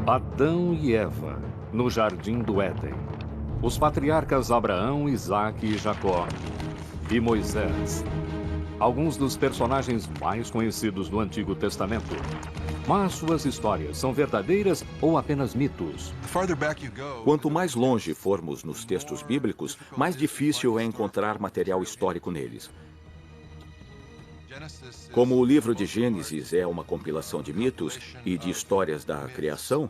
Adão e Eva, no Jardim do Éden. Os patriarcas Abraão, Isaque e Jacó. E Moisés. Alguns dos personagens mais conhecidos do Antigo Testamento. Mas suas histórias são verdadeiras ou apenas mitos? Quanto mais longe formos nos textos bíblicos, mais difícil é encontrar material histórico neles. Como o livro de Gênesis é uma compilação de mitos e de histórias da criação,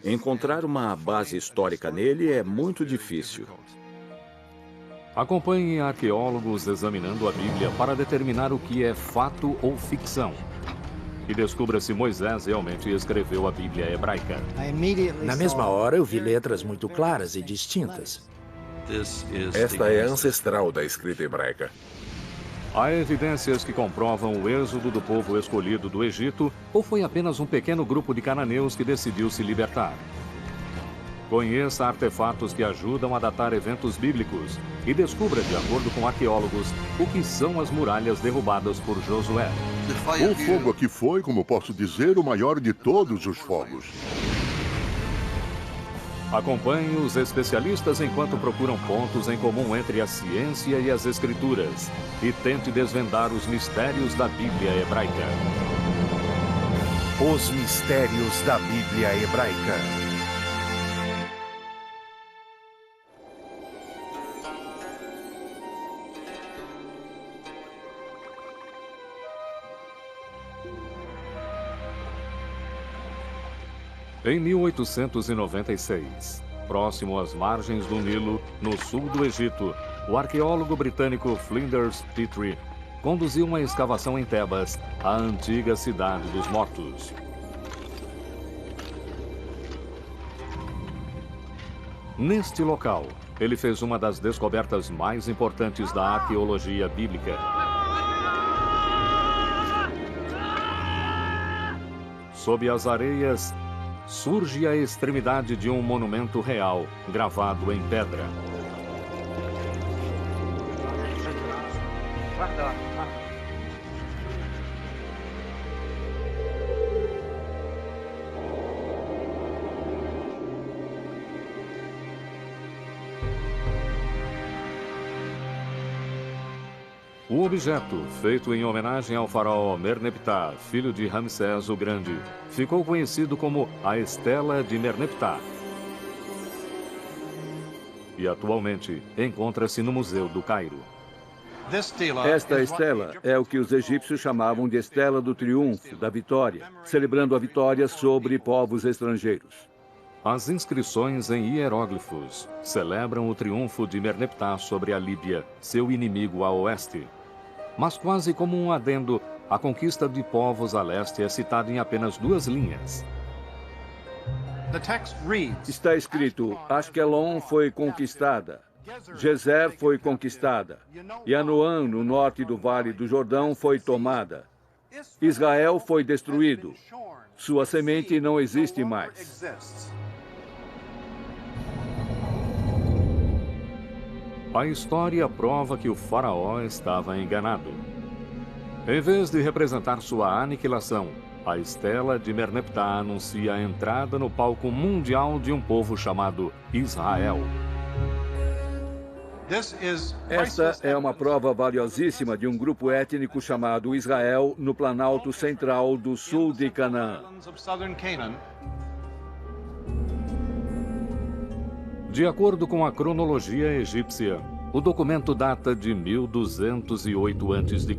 encontrar uma base histórica nele é muito difícil. Acompanhe arqueólogos examinando a Bíblia para determinar o que é fato ou ficção. E descubra se Moisés realmente escreveu a Bíblia hebraica. Na mesma hora, eu vi letras muito claras e distintas. Esta é ancestral da escrita hebraica. Há evidências que comprovam o êxodo do povo escolhido do Egito ou foi apenas um pequeno grupo de cananeus que decidiu se libertar. Conheça artefatos que ajudam a datar eventos bíblicos e descubra, de acordo com arqueólogos, o que são as muralhas derrubadas por Josué. O fogo aqui foi, como posso dizer, o maior de todos os fogos. Acompanhe os especialistas enquanto procuram pontos em comum entre a ciência e as escrituras e tente desvendar os mistérios da Bíblia hebraica. Os mistérios da Bíblia hebraica. Em 1896, próximo às margens do Nilo, no sul do Egito, o arqueólogo britânico Flinders Petrie conduziu uma escavação em Tebas, a antiga cidade dos mortos. Neste local, ele fez uma das descobertas mais importantes da arqueologia bíblica. Sob as areias, surge a extremidade de um monumento real, gravado em pedra. O objeto, feito em homenagem ao faraó Merneptah, filho de Ramsés o Grande, ficou conhecido como a Estela de Merneptah. E atualmente encontra-se no Museu do Cairo. Esta estela é o que os egípcios chamavam de Estela do Triunfo, da Vitória, celebrando a vitória sobre povos estrangeiros. As inscrições em hieróglifos celebram o triunfo de Merneptah sobre a Líbia, seu inimigo a oeste. Mas quase como um adendo, a conquista de povos a leste é citada em apenas 2 linhas. Está escrito: Asquelon foi conquistada, Gezer foi conquistada, Yanoã, no norte do Vale do Jordão, foi tomada. Israel foi destruído, sua semente não existe mais. A história prova que o faraó estava enganado. Em vez de representar sua aniquilação, a Estela de Merneptah anuncia a entrada no palco mundial de um povo chamado Israel. Esta é uma prova valiosíssima de um grupo étnico chamado Israel no Planalto Central do sul de Canaã. De acordo com a cronologia egípcia, o documento data de 1208 a.C.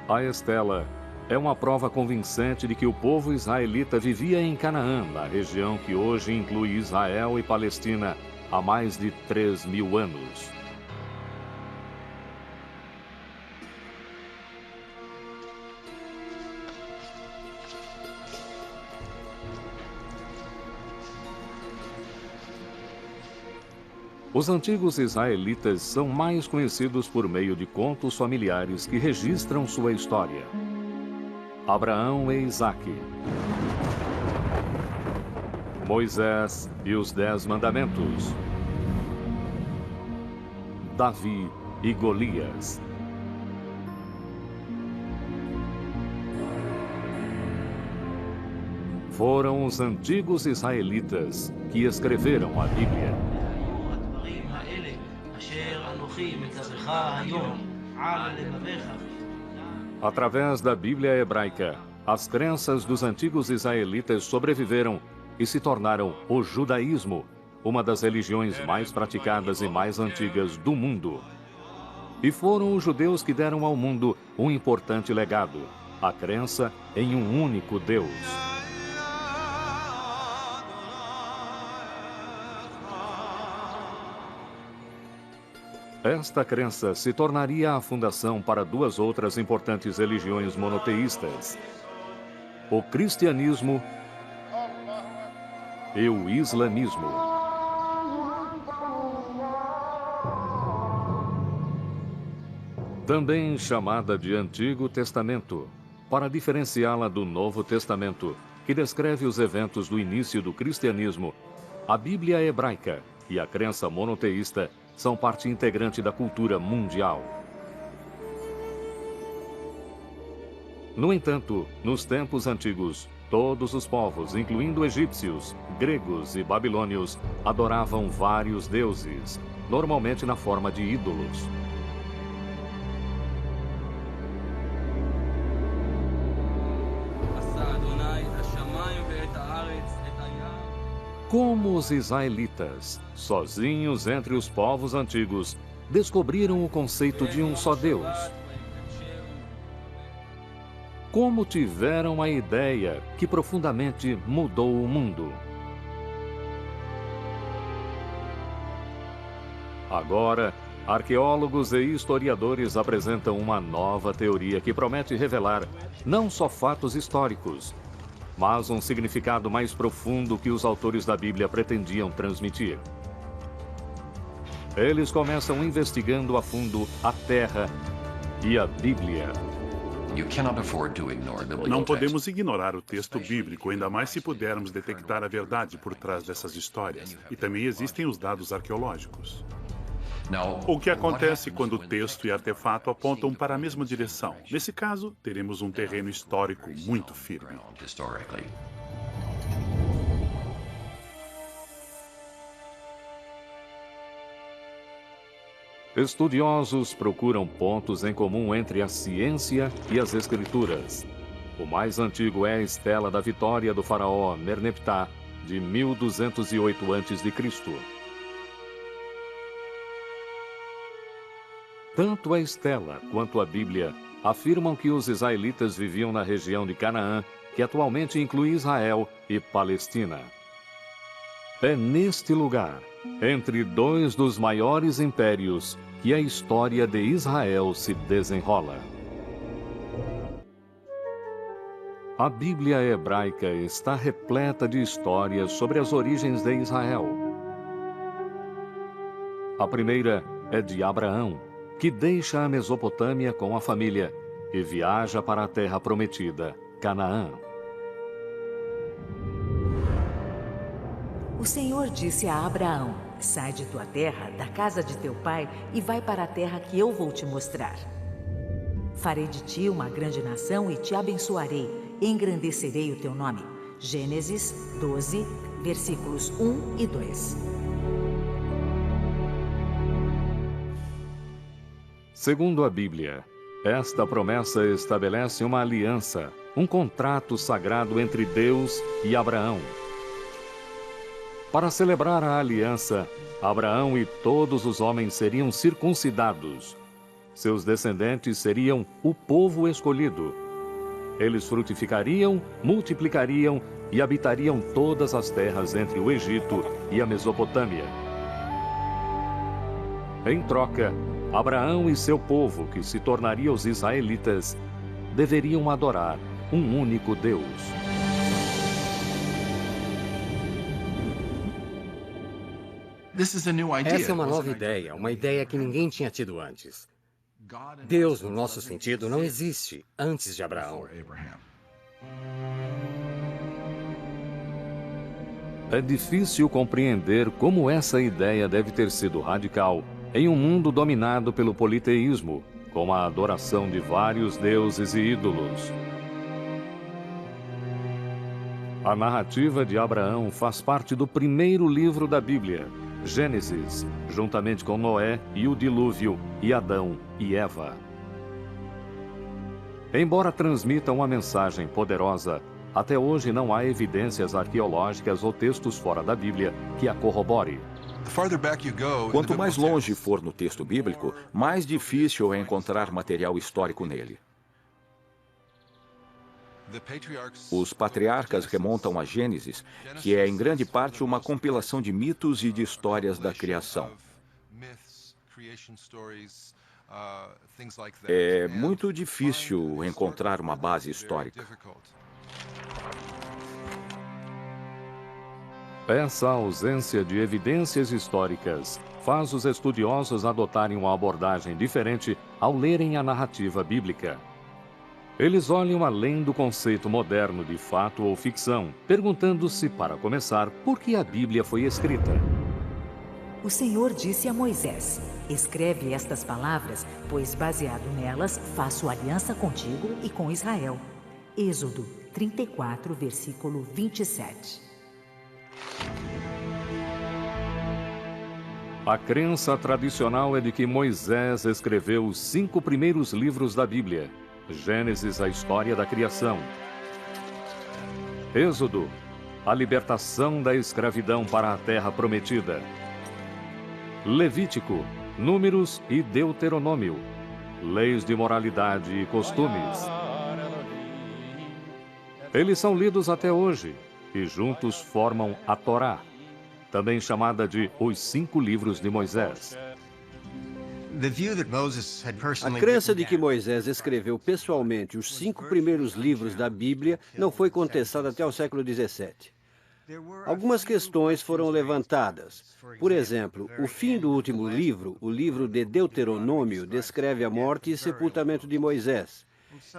A Estela é uma prova convincente de que o povo israelita vivia em Canaã, na região que hoje inclui Israel e Palestina, há mais de 3.000 anos. Os antigos israelitas são mais conhecidos por meio de contos familiares que registram sua história. Abraão e Isaque, Moisés e os 10 Mandamentos, Davi e Golias, Foram os antigos israelitas que escreveram a Bíblia. Através da Bíblia hebraica, as crenças dos antigos israelitas sobreviveram e se tornaram o judaísmo, uma das religiões mais praticadas e mais antigas do mundo. E foram os judeus que deram ao mundo um importante legado, a crença em um único Deus. Esta crença se tornaria a fundação para duas outras importantes religiões monoteístas: o cristianismo e o islamismo. Também chamada de Antigo Testamento, para diferenciá-la do Novo Testamento, que descreve os eventos do início do cristianismo, a Bíblia hebraica e a crença monoteísta são parte integrante da cultura mundial. No entanto, nos tempos antigos, todos os povos, incluindo egípcios, gregos e babilônios, adoravam vários deuses, normalmente na forma de ídolos. Como os israelitas, sozinhos entre os povos antigos, descobriram o conceito de um só Deus? Como tiveram a ideia que profundamente mudou o mundo? Agora, arqueólogos e historiadores apresentam uma nova teoria que promete revelar não só fatos históricos, mas um significado mais profundo que os autores da Bíblia pretendiam transmitir. Eles começam investigando a fundo a Terra e a Bíblia. Não podemos ignorar o texto bíblico, ainda mais se pudermos detectar a verdade por trás dessas histórias. E também existem os dados arqueológicos. O que acontece quando o texto e artefato apontam para a mesma direção? Nesse caso, teremos um terreno histórico muito firme. Estudiosos procuram pontos em comum entre a ciência e as escrituras. O mais antigo é a Estela da Vitória do faraó Merneptah, de 1208 a.C. Tanto a Estela quanto a Bíblia afirmam que os israelitas viviam na região de Canaã, que atualmente inclui Israel e Palestina. É neste lugar, entre dois dos maiores impérios, que a história de Israel se desenrola. A Bíblia hebraica está repleta de histórias sobre as origens de Israel. A primeira é de Abraão, que deixa a Mesopotâmia com a família e viaja para a terra prometida, Canaã. O Senhor disse a Abraão: sai de tua terra, da casa de teu pai, e vai para a terra que eu vou te mostrar. Farei de ti uma grande nação e te abençoarei, e engrandecerei o teu nome. Gênesis 12, versículos 1 e 2. Segundo a Bíblia, esta promessa estabelece uma aliança, um contrato sagrado entre Deus e Abraão. Para celebrar a aliança, Abraão e todos os homens seriam circuncidados. Seus descendentes seriam o povo escolhido. Eles frutificariam, multiplicariam e habitariam todas as terras entre o Egito e a Mesopotâmia. Em troca, Abraão e seu povo, que se tornaria os israelitas, deveriam adorar um único Deus. Essa é uma nova ideia, uma ideia que ninguém tinha tido antes. Deus, no nosso sentido, não existe antes de Abraão. É difícil compreender como essa ideia deve ter sido radical em um mundo dominado pelo politeísmo, com a adoração de vários deuses e ídolos. A narrativa de Abraão faz parte do primeiro livro da Bíblia, Gênesis, juntamente com Noé e o dilúvio, e Adão e Eva. Embora transmita uma mensagem poderosa, até hoje não há evidências arqueológicas ou textos fora da Bíblia que a corrobore. Quanto mais longe for no texto bíblico, mais difícil é encontrar material histórico nele. Os patriarcas remontam a Gênesis, que é em grande parte uma compilação de mitos e de histórias da criação. É muito difícil encontrar uma base histórica. Essa ausência de evidências históricas faz os estudiosos adotarem uma abordagem diferente ao lerem a narrativa bíblica. Eles olham além do conceito moderno de fato ou ficção, perguntando-se, para começar, por que a Bíblia foi escrita. O Senhor disse a Moisés: escreve estas palavras, pois baseado nelas faço aliança contigo e com Israel. Êxodo 34, versículo 27. A crença tradicional é de que Moisés escreveu os 5 primeiros livros da Bíblia. Gênesis, a história da criação. Êxodo, a libertação da escravidão para a terra prometida. Levítico, Números e Deuteronômio, leis de moralidade e costumes. Eles são lidos até hoje e juntos formam a Torá, também chamada de os 5 livros de Moisés. A crença de que Moisés escreveu pessoalmente os 5 primeiros livros da Bíblia não foi contestada até o século XVII. Algumas questões foram levantadas. Por exemplo, o fim do último livro, o livro de Deuteronômio, descreve a morte e sepultamento de Moisés.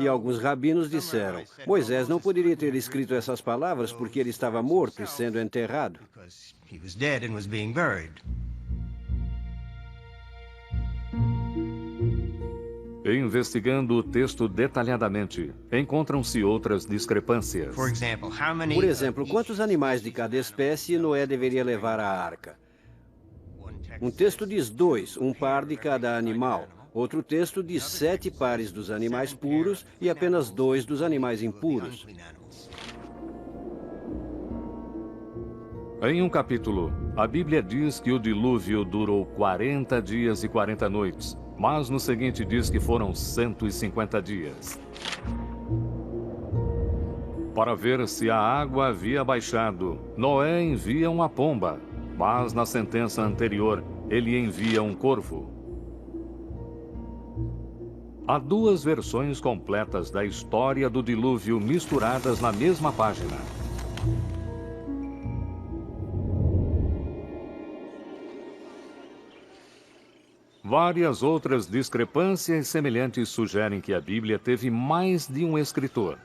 E alguns rabinos disseram: Moisés não poderia ter escrito essas palavras porque ele estava morto e sendo enterrado. Investigando o texto detalhadamente, encontram-se outras discrepâncias. Por exemplo, quantos animais de cada espécie Noé deveria levar à arca? Um texto diz 2, um par de cada animal. Outro texto diz 7 pares dos animais puros e apenas 2 dos animais impuros. Em um capítulo, a Bíblia diz que o dilúvio durou 40 dias e 40 noites, mas no seguinte diz que foram 150 dias. Para ver se a água havia baixado, Noé envia uma pomba, mas na sentença anterior ele envia um corvo. Há 2 versões completas da história do dilúvio misturadas na mesma página. Várias outras discrepâncias semelhantes sugerem que a Bíblia teve mais de um escritor.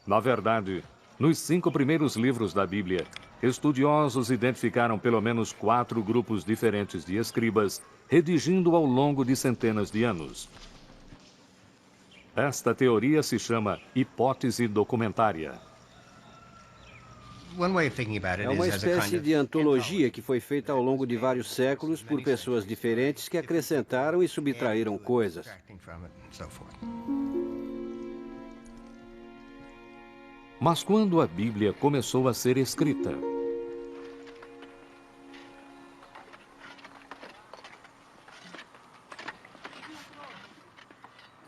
Na verdade, nos 5 primeiros livros da Bíblia, estudiosos identificaram pelo menos 4 grupos diferentes de escribas, redigindo ao longo de centenas de anos. Esta teoria se chama hipótese documentária. É uma espécie de antologia que foi feita ao longo de vários séculos por pessoas diferentes que acrescentaram e subtraíram coisas. Mas quando a Bíblia começou a ser escrita?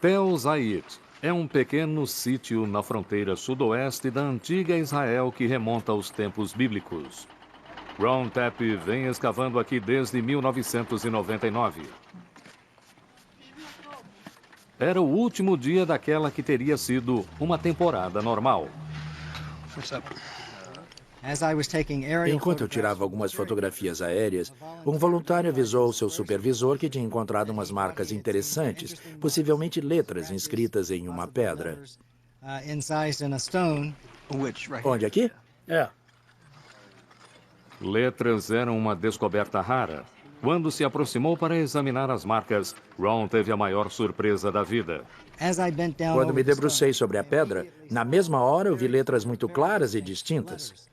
Tel Zayit é um pequeno sítio na fronteira sudoeste da antiga Israel que remonta aos tempos bíblicos. Ron Tapp vem escavando aqui desde 1999. Era o último dia daquela que teria sido uma temporada normal. Enquanto eu tirava algumas fotografias aéreas, um voluntário avisou ao seu supervisor que tinha encontrado umas marcas interessantes, possivelmente letras inscritas em uma pedra. Onde, aqui? Letras eram uma descoberta rara. Quando se aproximou para examinar as marcas, Ron teve a maior surpresa da vida. Quando me debrucei sobre a pedra, na mesma hora eu vi letras muito claras e distintas.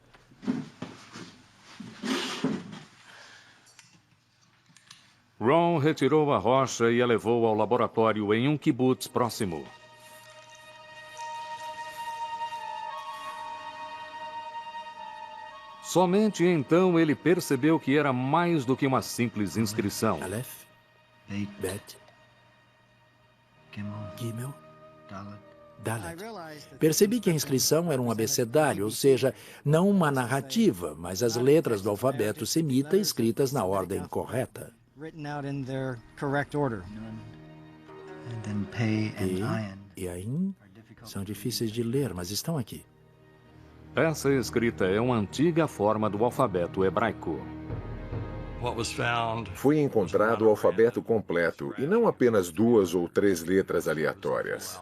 Ron retirou a rocha e a levou ao laboratório em um quibutz próximo. Somente então ele percebeu que era mais do que uma simples inscrição. Aleph, Bet, Gimel, Dalet. Percebi que a inscrição era um abecedário, ou seja, não uma narrativa, mas as letras do alfabeto semita escritas na ordem correta. E Ain são difíceis de ler, mas estão aqui. Essa escrita é uma antiga forma do alfabeto hebraico. Foi encontrado o alfabeto completo e não apenas 2 ou 3 letras aleatórias.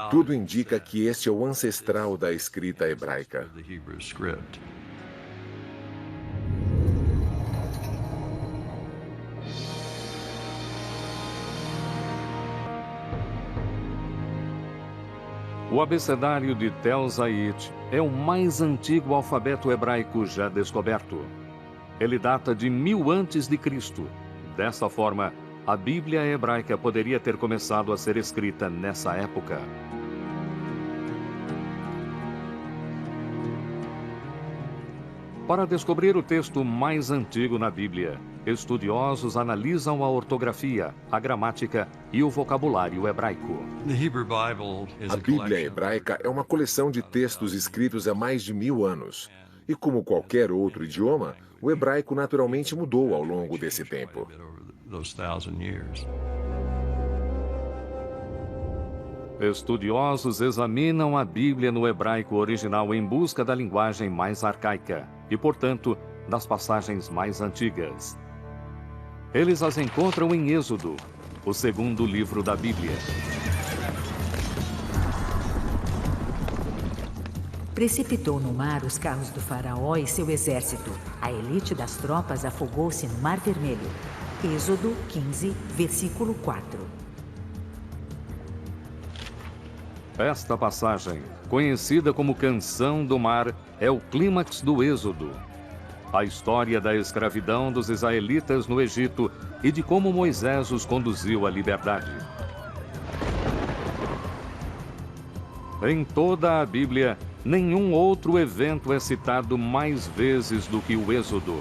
Tudo indica que este é o ancestral da escrita hebraica. O abecedário de Tel Zait é o mais antigo alfabeto hebraico já descoberto. Ele data de 1000 a.C. Dessa forma, a Bíblia hebraica poderia ter começado a ser escrita nessa época. Para descobrir o texto mais antigo na Bíblia, estudiosos analisam a ortografia, a gramática e o vocabulário hebraico. A Bíblia hebraica é uma coleção de textos escritos há mais de 1000 anos. E como qualquer outro idioma, o hebraico naturalmente mudou ao longo desse tempo. Estudiosos examinam a Bíblia no hebraico original em busca da linguagem mais arcaica e, portanto, das passagens mais antigas. Eles as encontram em Êxodo, o segundo livro da Bíblia. Precipitou no mar os carros do faraó e seu exército. A elite das tropas afogou-se no Mar Vermelho. Êxodo 15, versículo 4. Esta passagem, conhecida como Canção do Mar, é o clímax do Êxodo. A história da escravidão dos israelitas no Egito e de como Moisés os conduziu à liberdade. Em toda a Bíblia, nenhum outro evento é citado mais vezes do que o Êxodo.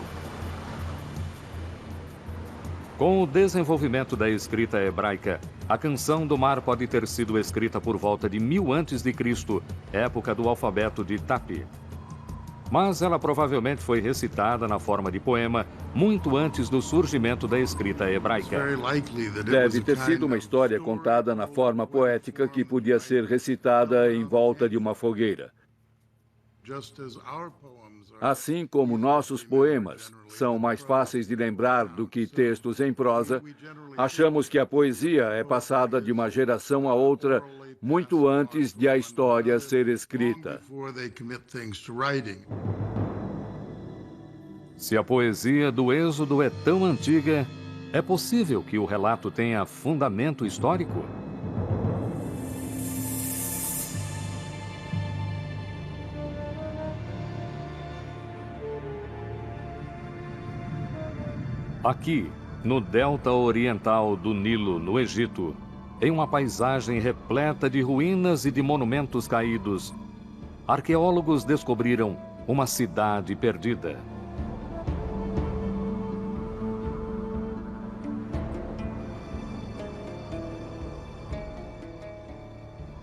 Com o desenvolvimento da escrita hebraica, a Canção do Mar pode ter sido escrita por volta de 1000 a.C., época do alfabeto de Tapi. Mas ela provavelmente foi recitada na forma de poema muito antes do surgimento da escrita hebraica. Deve ter sido uma história contada na forma poética que podia ser recitada em volta de uma fogueira. Assim como nossos poemas são mais fáceis de lembrar do que textos em prosa, achamos que a poesia é passada de uma geração a outra muito antes de a história ser escrita. Se a poesia do Êxodo é tão antiga, é possível que o relato tenha fundamento histórico? Aqui, no delta oriental do Nilo, no Egito, em uma paisagem repleta de ruínas e de monumentos caídos, arqueólogos descobriram uma cidade perdida.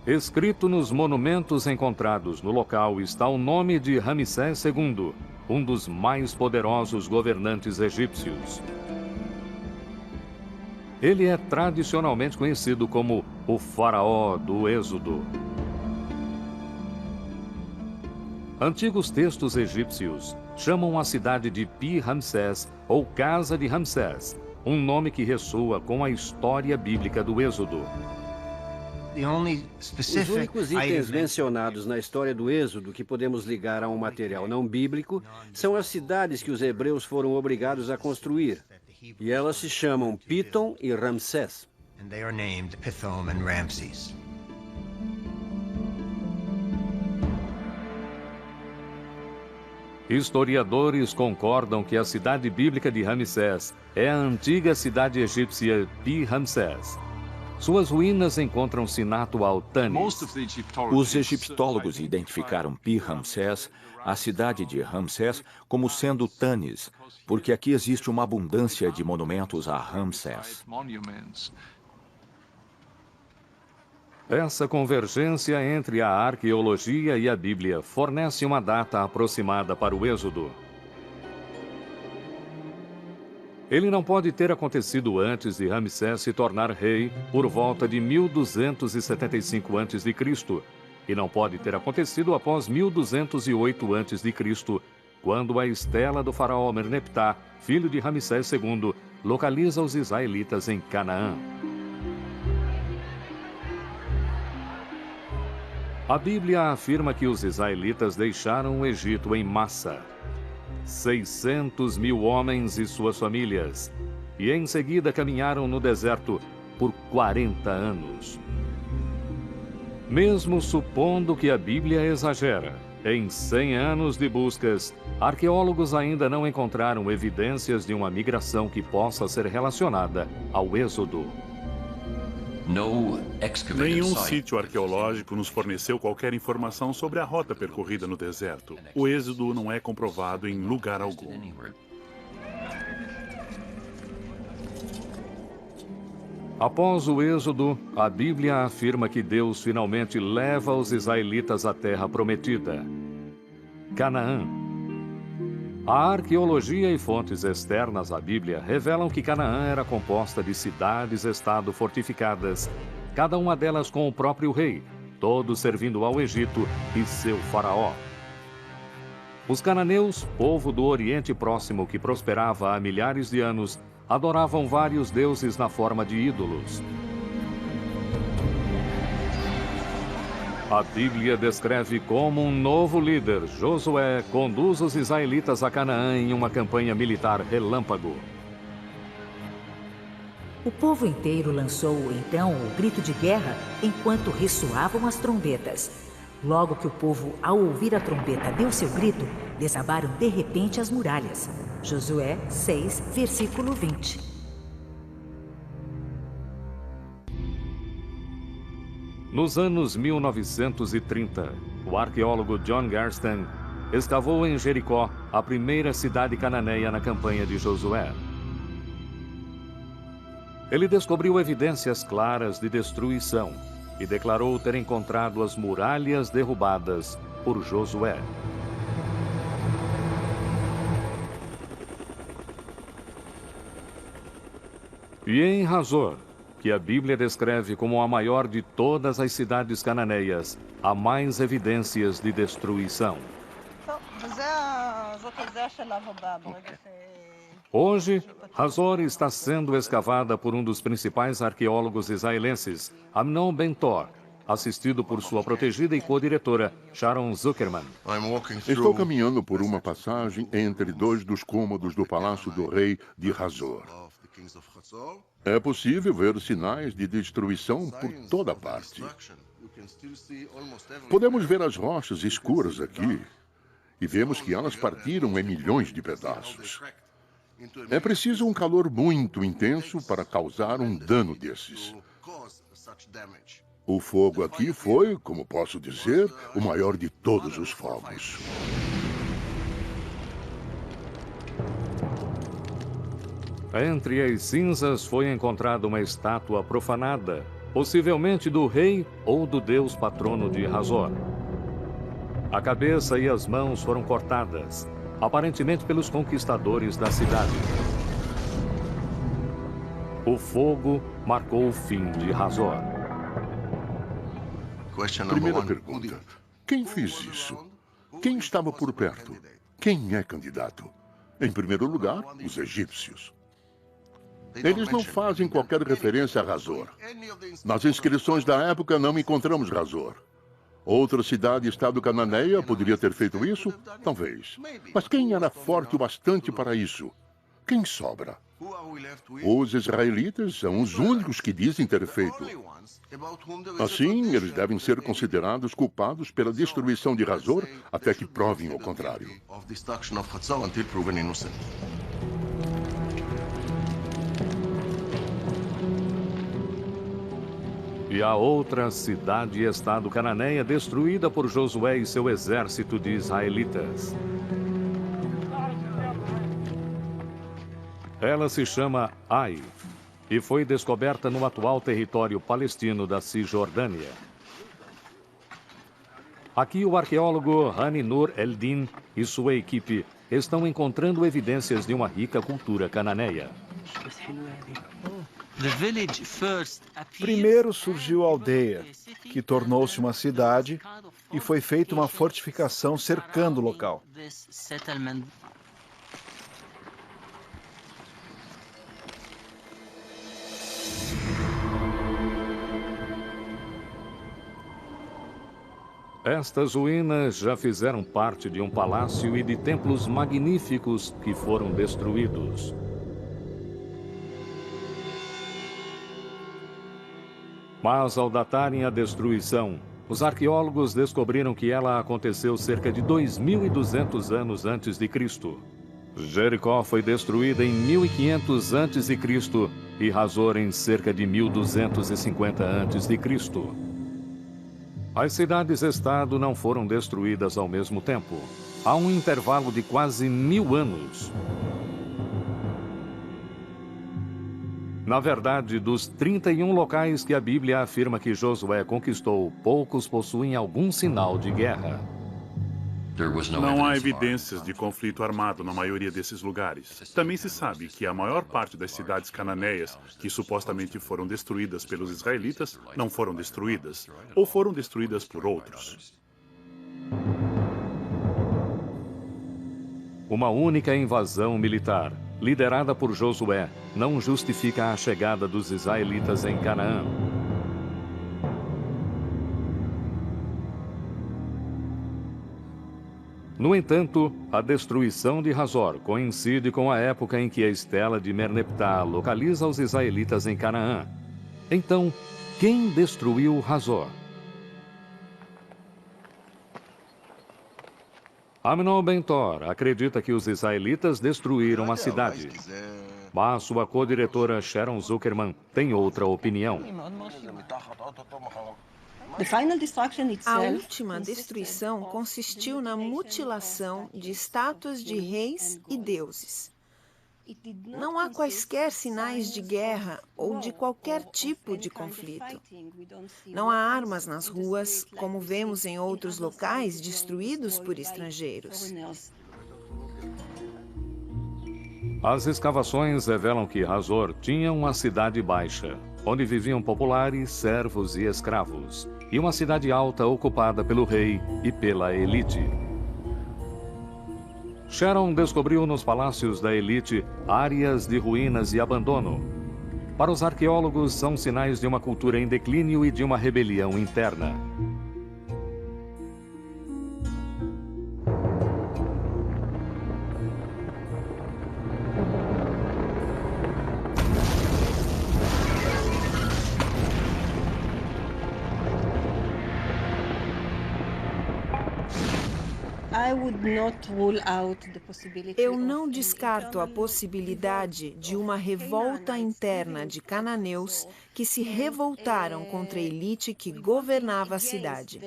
Escrito nos monumentos encontrados no local está o nome de Ramsés II, um dos mais poderosos governantes egípcios. Ele é tradicionalmente conhecido como o faraó do Êxodo. Antigos textos egípcios chamam a cidade de Pi-Ramsés ou Casa de Ramsés, um nome que ressoa com a história bíblica do Êxodo. Os únicos itens mencionados na história do Êxodo que podemos ligar a um material não bíblico são as cidades que os hebreus foram obrigados a construir. E elas se chamam Pithom e Ramsés. Historiadores concordam que a cidade bíblica de Ramsés é a antiga cidade egípcia Pi-Ramsés. Suas ruínas encontram-se na atual Tanis. Os egiptólogos identificaram Pi-Ramsés, a cidade de Ramsés, como sendo Tanis, porque aqui existe uma abundância de monumentos a Ramsés. Essa convergência entre a arqueologia e a Bíblia fornece uma data aproximada para o Êxodo. Ele não pode ter acontecido antes de Ramsés se tornar rei por volta de 1275 a.C. e não pode ter acontecido após 1208 a.C., quando a estela do faraó Merneptah, filho de Ramsés II, localiza os israelitas em Canaã. A Bíblia afirma que os israelitas deixaram o Egito em massa. 600 mil homens e suas famílias, e em seguida caminharam no deserto por 40 anos. Mesmo supondo que a Bíblia exagera, em 100 anos de buscas, arqueólogos ainda não encontraram evidências de uma migração que possa ser relacionada ao Êxodo. Nenhum sítio arqueológico nos forneceu qualquer informação sobre a rota percorrida no deserto. O êxodo não é comprovado em lugar algum. Após o Êxodo, a Bíblia afirma que Deus finalmente leva os israelitas à terra prometida, Canaã. A arqueologia e fontes externas à Bíblia revelam que Canaã era composta de cidades-estado fortificadas, cada uma delas com o próprio rei, todos servindo ao Egito e seu faraó. Os cananeus, povo do Oriente Próximo que prosperava há milhares de anos, adoravam vários deuses na forma de ídolos. A Bíblia descreve como um novo líder, Josué, conduz os israelitas a Canaã em uma campanha militar relâmpago. O povo inteiro lançou, então, o grito de guerra enquanto ressoavam as trombetas. Logo que o povo, ao ouvir a trombeta, deu seu grito, desabaram de repente as muralhas. Josué 6, versículo 20. Nos anos 1930, o arqueólogo John Garston escavou em Jericó a primeira cidade cananeia na campanha de Josué. Ele descobriu evidências claras de destruição e declarou ter encontrado as muralhas derrubadas por Josué. E em Hazor, que a Bíblia descreve como a maior de todas as cidades cananeias, há mais evidências de destruição. Hoje, Hazor está sendo escavada por um dos principais arqueólogos israelenses, Amnon Ben-Tor, assistido por sua protegida e co-diretora, Sharon Zuckerman. Estou caminhando por uma passagem entre dois dos cômodos do Palácio do Rei de Hazor. É possível ver sinais de destruição por toda parte. Podemos ver as rochas escuras aqui e vemos que elas partiram em milhões de pedaços. É preciso um calor muito intenso para causar um dano desses. O fogo aqui foi, como posso dizer, o maior de todos os fogos. Entre as cinzas foi encontrada uma estátua profanada, possivelmente do rei ou do deus patrono de Hazor. A cabeça e as mãos foram cortadas, aparentemente pelos conquistadores da cidade. O fogo marcou o fim de Hazor. Primeira pergunta: quem fez isso? Quem estava por perto? Quem é candidato? Em primeiro lugar, os egípcios. Eles não fazem qualquer referência a Hazor. Nas inscrições da época não encontramos Hazor. Outra cidade-estado cananeia poderia ter feito isso? Talvez. Mas quem era forte o bastante para isso? Quem sobra? Os israelitas são os únicos que dizem ter feito. Assim, eles devem ser considerados culpados pela destruição de Hazor até que provem o contrário. E a outra cidade-estado cananeia destruída por Josué e seu exército de israelitas. Ela se chama Ai e foi descoberta no atual território palestino da Cisjordânia. Aqui o arqueólogo Hani Nur Eldin e sua equipe estão encontrando evidências de uma rica cultura cananeia. Primeiro surgiu a aldeia, que tornou-se uma cidade, e foi feita uma fortificação cercando o local. Estas ruínas já fizeram parte de um palácio e de templos magníficos que foram destruídos. Mas ao datarem a destruição, os arqueólogos descobriram que ela aconteceu cerca de 2.200 anos antes de Cristo. Jericó foi destruída em 1500 a.C. e Hazor em cerca de 1250 a.C. As cidades-estado não foram destruídas ao mesmo tempo. Há um intervalo de quase 1000 anos. Na verdade, dos 31 locais que a Bíblia afirma que Josué conquistou, poucos possuem algum sinal de guerra. Não há evidências de conflito armado na maioria desses lugares. Também se sabe que a maior parte das cidades cananeias, que supostamente foram destruídas pelos israelitas, não foram destruídas, ou foram destruídas por outros. Uma única invasão militar, liderada por Josué, não justifica a chegada dos israelitas em Canaã. No entanto, a destruição de Hazor coincide com a época em que a estela de Merneptah localiza os israelitas em Canaã. Então, quem destruiu Hazor? Amnon Ben-Tor acredita que os israelitas destruíram a cidade. Mas sua co-diretora Sharon Zuckerman tem outra opinião. A última destruição consistiu na mutilação de estátuas de reis e deuses. Não há quaisquer sinais de guerra ou de qualquer tipo de conflito. Não há armas nas ruas, como vemos em outros locais destruídos por estrangeiros. As escavações revelam que Hazor tinha uma cidade baixa, onde viviam populares, servos e escravos, e uma cidade alta ocupada pelo rei e pela elite. Sharon descobriu nos palácios da elite áreas de ruínas e abandono. Para os arqueólogos, são sinais de uma cultura em declínio e de uma rebelião interna. Eu não descarto a possibilidade de uma revolta interna de cananeus que se revoltaram contra a elite que governava a cidade.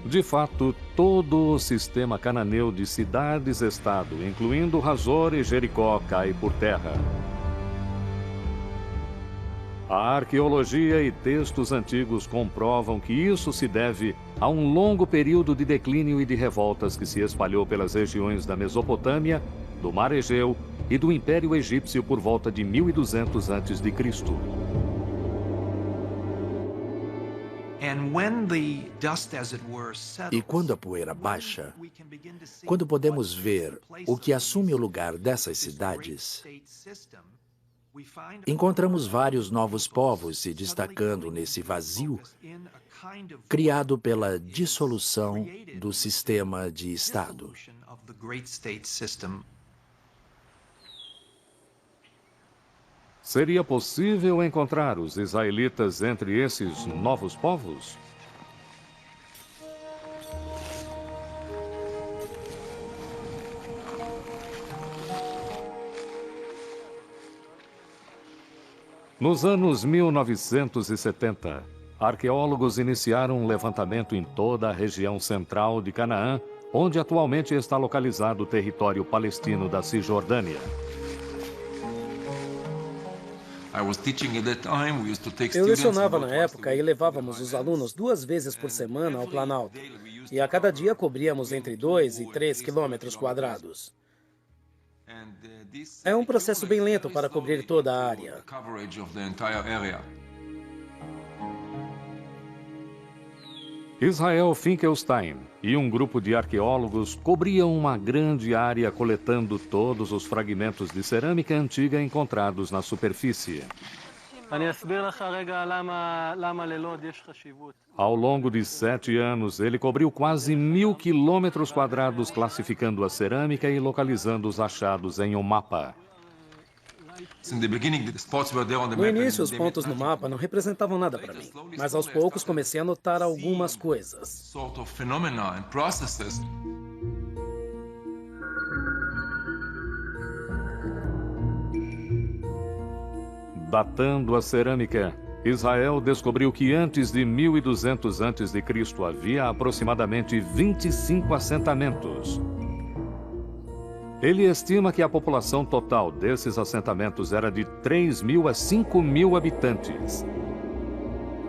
De fato, todo o sistema cananeu de cidades-estado, incluindo Hazor e Jericó, cai por terra. A arqueologia e textos antigos comprovam que isso se deve a um longo período de declínio e de revoltas que se espalhou pelas regiões da Mesopotâmia, do Mar Egeu e do Império Egípcio por volta de 1200 a.C. E quando a poeira baixa, quando podemos ver o que assume o lugar dessas cidades, encontramos vários novos povos se destacando nesse vazio criado pela dissolução do sistema de Estado. Seria possível encontrar os israelitas entre esses novos povos? Nos anos 1970, arqueólogos iniciaram um levantamento em toda a região central de Canaã, onde atualmente está localizado o território palestino da Cisjordânia. Eu lecionava na época e levávamos os alunos 2 vezes por semana ao Planalto. E a cada dia cobríamos entre 2 e 3 quilômetros quadrados. É um processo bem lento para cobrir toda a área. Israel Finkelstein e um grupo de arqueólogos cobriam uma grande área coletando todos os fragmentos de cerâmica antiga encontrados na superfície. Ao longo de 7 anos, ele cobriu quase 1000 quilômetros quadrados, classificando a cerâmica e localizando os achados em um mapa. No início, os pontos no mapa não representavam nada para mim, mas aos poucos comecei a notar algumas coisas. Datando a cerâmica, Israel descobriu que antes de 1200 a.C. havia aproximadamente 25 assentamentos. Ele estima que a população total desses assentamentos era de 3.000 a 5.000 habitantes.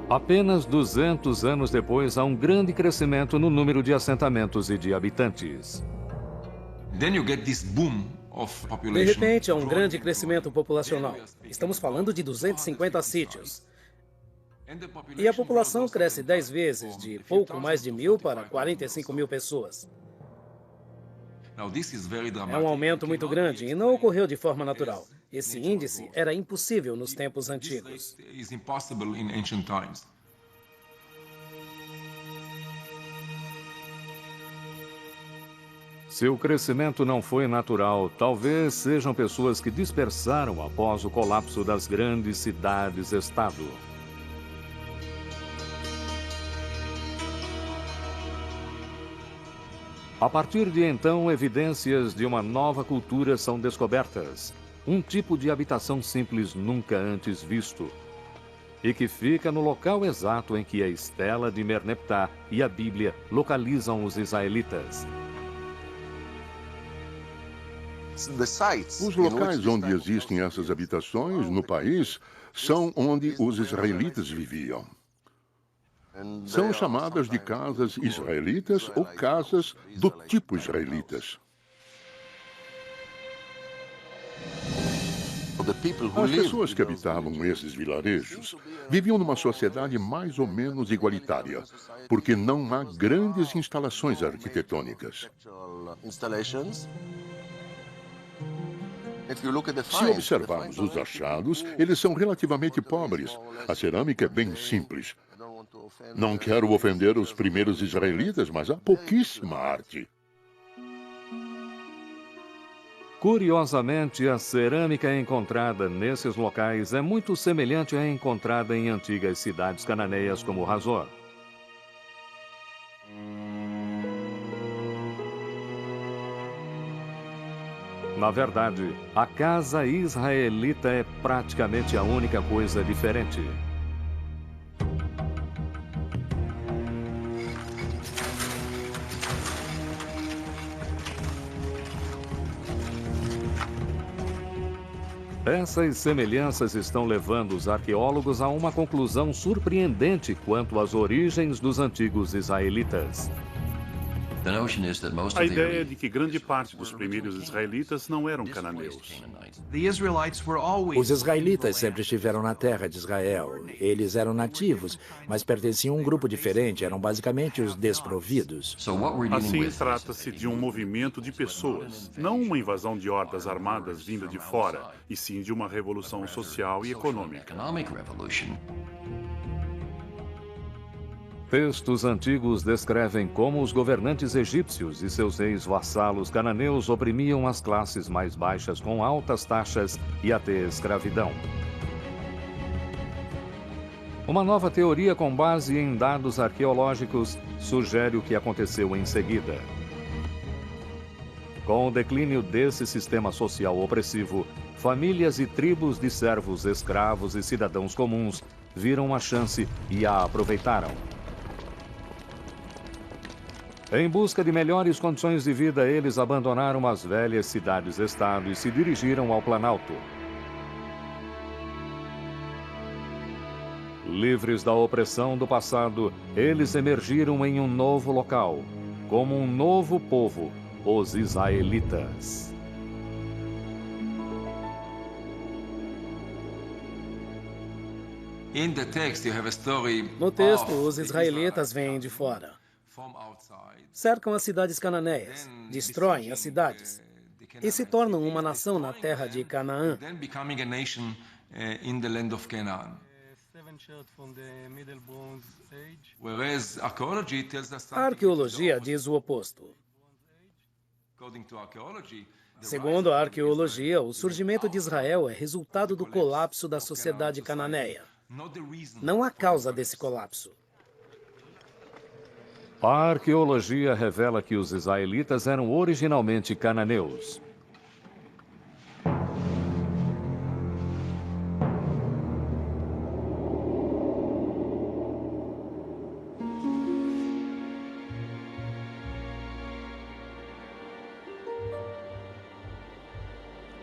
Apenas 200 anos depois, há um grande crescimento no número de assentamentos e de habitantes. De repente, há um grande crescimento populacional. Estamos falando de 250 sítios. E a população cresce 10 vezes, de pouco mais de 1.000 para 45.000 pessoas. É um aumento muito grande e não ocorreu de forma natural. Esse índice era impossível nos tempos antigos. Se o crescimento não foi natural, talvez sejam pessoas que dispersaram após o colapso das grandes cidades-estado. A partir de então, evidências de uma nova cultura são descobertas. Um tipo de habitação simples nunca antes visto. E que fica no local exato em que a estela de Merneptah e a Bíblia localizam os israelitas. Os locais onde existem essas habitações no país são onde os israelitas viviam. São chamadas de casas israelitas ou casas do tipo israelitas. As pessoas que habitavam esses vilarejos viviam numa sociedade mais ou menos igualitária, porque não há grandes instalações arquitetônicas. Se observarmos os achados, eles são relativamente pobres. A cerâmica é bem simples. Não quero ofender os primeiros israelitas, mas há pouquíssima arte. Curiosamente, a cerâmica encontrada nesses locais é muito semelhante à encontrada em antigas cidades cananeias como Hazor. Na verdade, a casa israelita é praticamente a única coisa diferente. Essas semelhanças estão levando os arqueólogos a uma conclusão surpreendente quanto às origens dos antigos israelitas. A ideia é de que grande parte dos primeiros israelitas não eram cananeus. Os israelitas sempre estiveram na terra de Israel. Eles eram nativos, mas pertenciam a um grupo diferente, eram basicamente os desprovidos. Assim, trata-se de um movimento de pessoas, não uma invasão de hordas armadas vinda de fora, e sim de uma revolução social e econômica. Textos antigos descrevem como os governantes egípcios e seus reis vassalos cananeus oprimiam as classes mais baixas com altas taxas e até escravidão. Uma nova teoria com base em dados arqueológicos sugere o que aconteceu em seguida. Com o declínio desse sistema social opressivo, famílias e tribos de servos, escravos e cidadãos comuns viram a chance e a aproveitaram. Em busca de melhores condições de vida, eles abandonaram as velhas cidades-estado e se dirigiram ao Planalto. Livres da opressão do passado, eles emergiram em um novo local, como um novo povo, os israelitas. No texto, os israelitas vêm de fora. Cercam as cidades cananeias, destroem as cidades e se tornam uma nação na terra de Canaã. A arqueologia diz o oposto. Segundo a arqueologia, o surgimento de Israel é resultado do colapso da sociedade cananeia. Não há causa desse colapso. A arqueologia revela que os israelitas eram originalmente cananeus.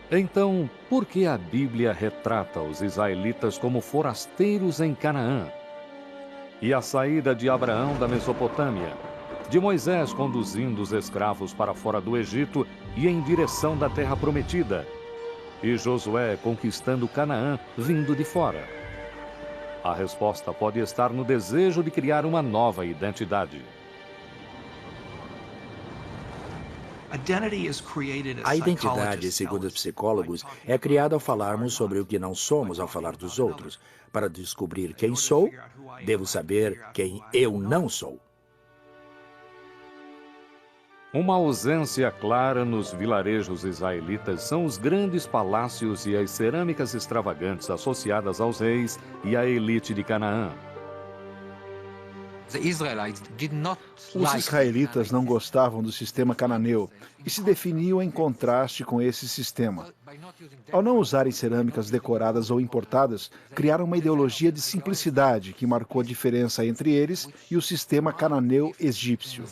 Então, por que a Bíblia retrata os israelitas como forasteiros em Canaã? E a saída de Abraão da Mesopotâmia, de Moisés conduzindo os escravos para fora do Egito e em direção da terra prometida, e Josué conquistando Canaã vindo de fora? A resposta pode estar no desejo de criar uma nova identidade. A identidade, segundo os psicólogos, é criada ao falarmos sobre o que não somos ao falar dos outros. Para descobrir quem sou, devo saber quem eu não sou. Uma ausência clara nos vilarejos israelitas são os grandes palácios e as cerâmicas extravagantes associadas aos reis e à elite de Canaã. Os israelitas não gostavam do sistema cananeu e se definiam em contraste com esse sistema. Ao não usarem cerâmicas decoradas ou importadas, criaram uma ideologia de simplicidade que marcou a diferença entre eles e o sistema cananeu egípcio.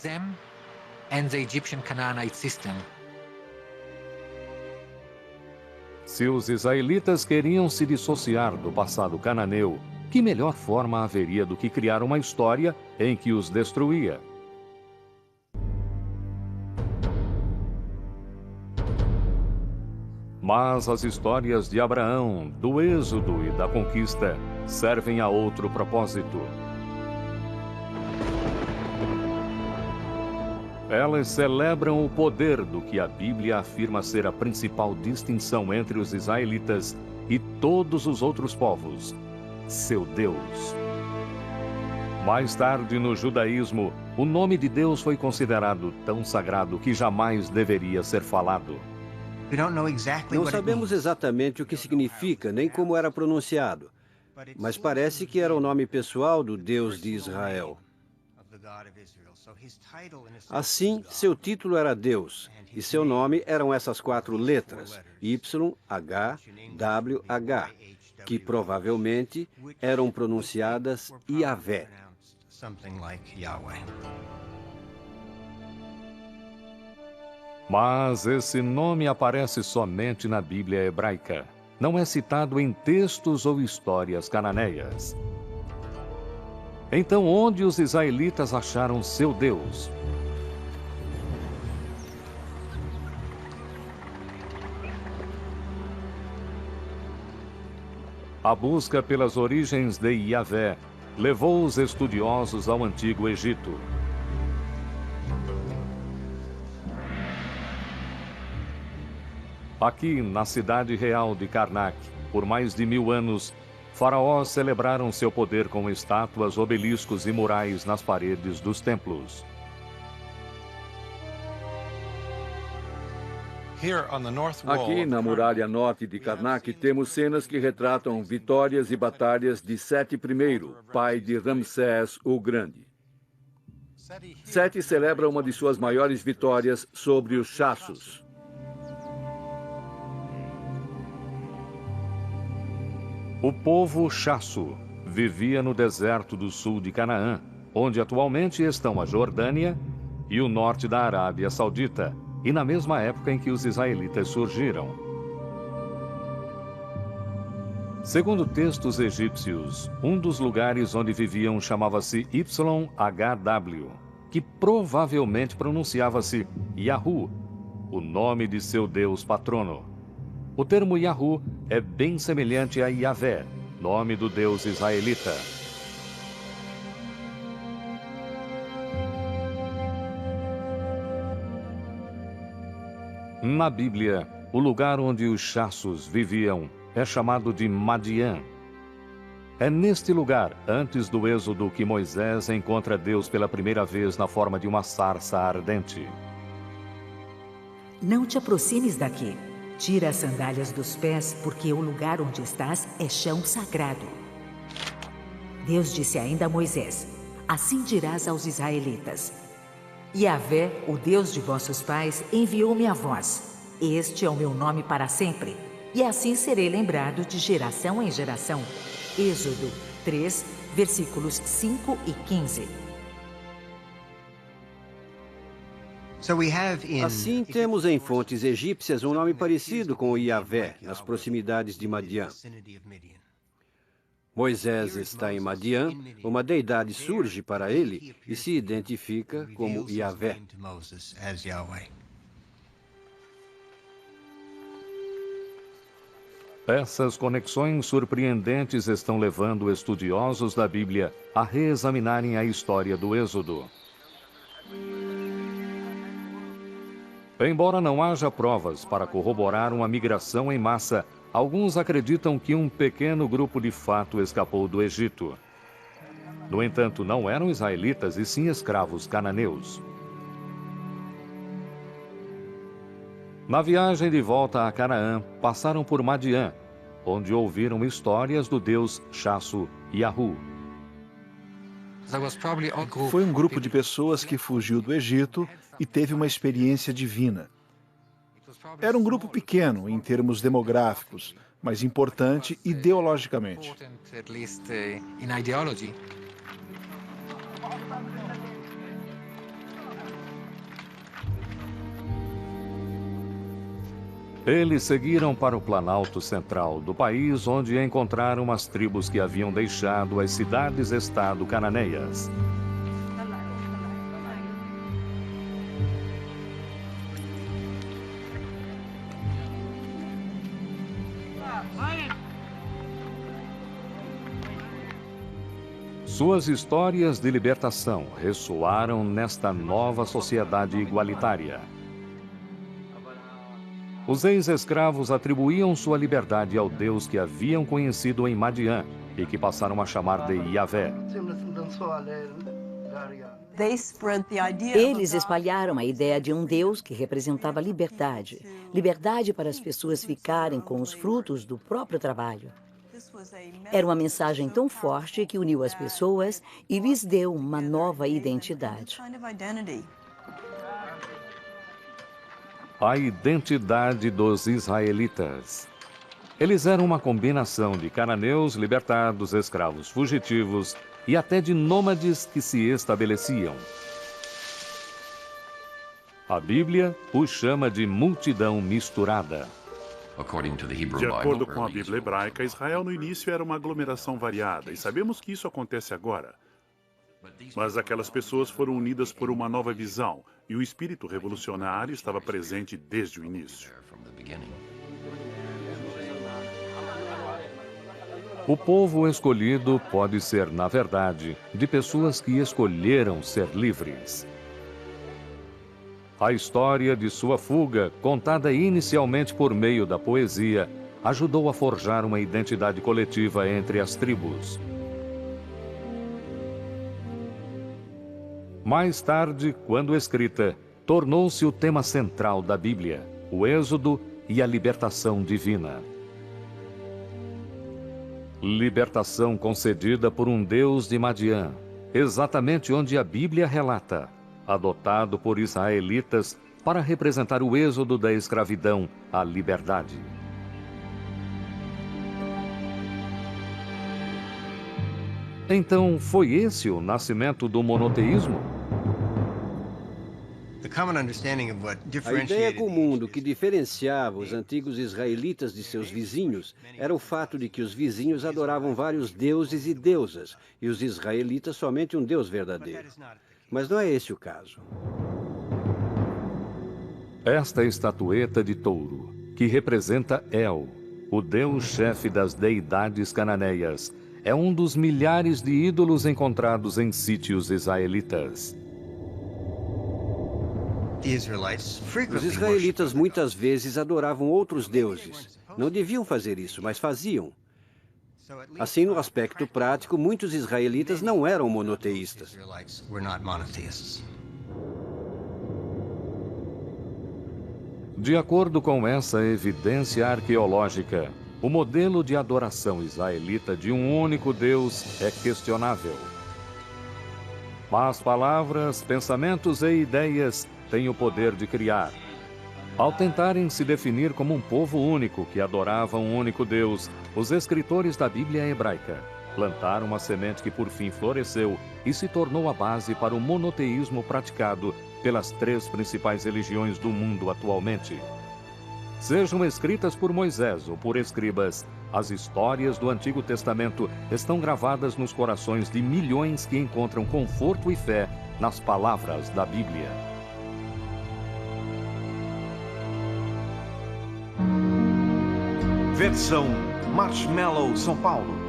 Se os israelitas queriam se dissociar do passado cananeu, que melhor forma haveria do que criar uma história em que os destruía? Mas as histórias de Abraão, do Êxodo e da conquista servem a outro propósito. Elas celebram o poder do que a Bíblia afirma ser a principal distinção entre os israelitas e todos os outros povos: seu Deus. Mais tarde, no judaísmo, o nome de Deus foi considerado tão sagrado que jamais deveria ser falado. Não sabemos exatamente o que significa, nem como era pronunciado, mas parece que era o nome pessoal do Deus de Israel. Assim, seu título era Deus, e seu nome eram essas 4 letras, YHWH, que provavelmente eram pronunciadas Yahvé. Mas esse nome aparece somente na Bíblia hebraica. Não é citado em textos ou histórias cananeias. Então, onde os israelitas acharam seu Deus? A busca pelas origens de Yahvé levou os estudiosos ao Antigo Egito. Aqui, na cidade real de Karnak, por mais de 1000 anos, faraós celebraram seu poder com estátuas, obeliscos e murais nas paredes dos templos. Aqui, na muralha norte de Karnak, temos cenas que retratam vitórias e batalhas de Seti I, pai de Ramsés o Grande. Seti celebra uma de suas maiores vitórias sobre os Chassos. O povo Chasso vivia no deserto do sul de Canaã, onde atualmente estão a Jordânia e o norte da Arábia Saudita, e na mesma época em que os israelitas surgiram. Segundo textos egípcios, um dos lugares onde viviam chamava-se YHW, que provavelmente pronunciava-se Yahu, o nome de seu deus patrono. O termo Yahu é bem semelhante a Yahvé, nome do deus israelita. Na Bíblia, o lugar onde os Chassos viviam é chamado de Madian. É neste lugar, antes do êxodo, que Moisés encontra Deus pela primeira vez na forma de uma sarça ardente. Não te aproximes daqui. Tira as sandálias dos pés, porque o lugar onde estás é chão sagrado. Deus disse ainda a Moisés: assim dirás aos israelitas: Yahvé, o Deus de vossos pais, enviou-me a vós. Este é o meu nome para sempre, e assim serei lembrado de geração em geração. Êxodo 3, versículos 5 e 15. Assim, temos em fontes egípcias um nome parecido com o Yahvé, nas proximidades de Madian. Moisés está em Madian, uma deidade surge para ele e se identifica como Yahvé. Essas conexões surpreendentes estão levando estudiosos da Bíblia a reexaminarem a história do Êxodo. Embora não haja provas para corroborar uma migração em massa, alguns acreditam que um pequeno grupo de fato escapou do Egito. No entanto, não eram israelitas e sim escravos cananeus. Na viagem de volta a Canaã, passaram por Madian, onde ouviram histórias do deus Chasso Yahu. Foi um grupo de pessoas que fugiu do Egito e teve uma experiência divina. Era um grupo pequeno em termos demográficos, mas importante ideologicamente. Eles seguiram para o planalto central do país, onde encontraram as tribos que haviam deixado as cidades-estado cananeias. Suas histórias de libertação ressoaram nesta nova sociedade igualitária. Os ex-escravos atribuíam sua liberdade ao Deus que haviam conhecido em Madian e que passaram a chamar de Yahvé. Eles espalharam a ideia de um Deus que representava liberdade. Liberdade para as pessoas ficarem com os frutos do próprio trabalho. Era uma mensagem tão forte que uniu as pessoas e lhes deu uma nova identidade. A identidade dos israelitas. Eles eram uma combinação de cananeus libertados, escravos fugitivos e até de nômades que se estabeleciam. A Bíblia os chama de multidão misturada. De acordo com a Bíblia hebraica, Israel no início era uma aglomeração variada, e sabemos que isso acontece agora. Mas aquelas pessoas foram unidas por uma nova visão, e o espírito revolucionário estava presente desde o início. O povo escolhido pode ser, na verdade, de pessoas que escolheram ser livres. A história de sua fuga, contada inicialmente por meio da poesia, ajudou a forjar uma identidade coletiva entre as tribos. Mais tarde, quando escrita, tornou-se o tema central da Bíblia, o Êxodo e a libertação divina. Libertação concedida por um Deus de Madiã, exatamente onde a Bíblia relata, adotado por israelitas para representar o êxodo da escravidão à liberdade. Então, foi esse o nascimento do monoteísmo? A ideia comum do que diferenciava os antigos israelitas de seus vizinhos era o fato de que os vizinhos adoravam vários deuses e deusas, e os israelitas somente um Deus verdadeiro. Mas não é esse o caso. Esta estatueta de touro, que representa El, o deus-chefe das deidades cananeias, é um dos milhares de ídolos encontrados em sítios israelitas. Os israelitas muitas vezes adoravam outros deuses. Não deviam fazer isso, mas faziam. Assim, no aspecto prático, muitos israelitas não eram monoteístas. De acordo com essa evidência arqueológica, o modelo de adoração israelita de um único Deus é questionável. Mas palavras, pensamentos e ideias têm o poder de criar. Ao tentarem se definir como um povo único que adorava um único Deus, os escritores da Bíblia hebraica plantaram uma semente que por fim floresceu e se tornou a base para o monoteísmo praticado pelas 3 principais religiões do mundo atualmente. Sejam escritas por Moisés ou por escribas, as histórias do Antigo Testamento estão gravadas nos corações de milhões que encontram conforto e fé nas palavras da Bíblia. Versão Marshmallow São Paulo.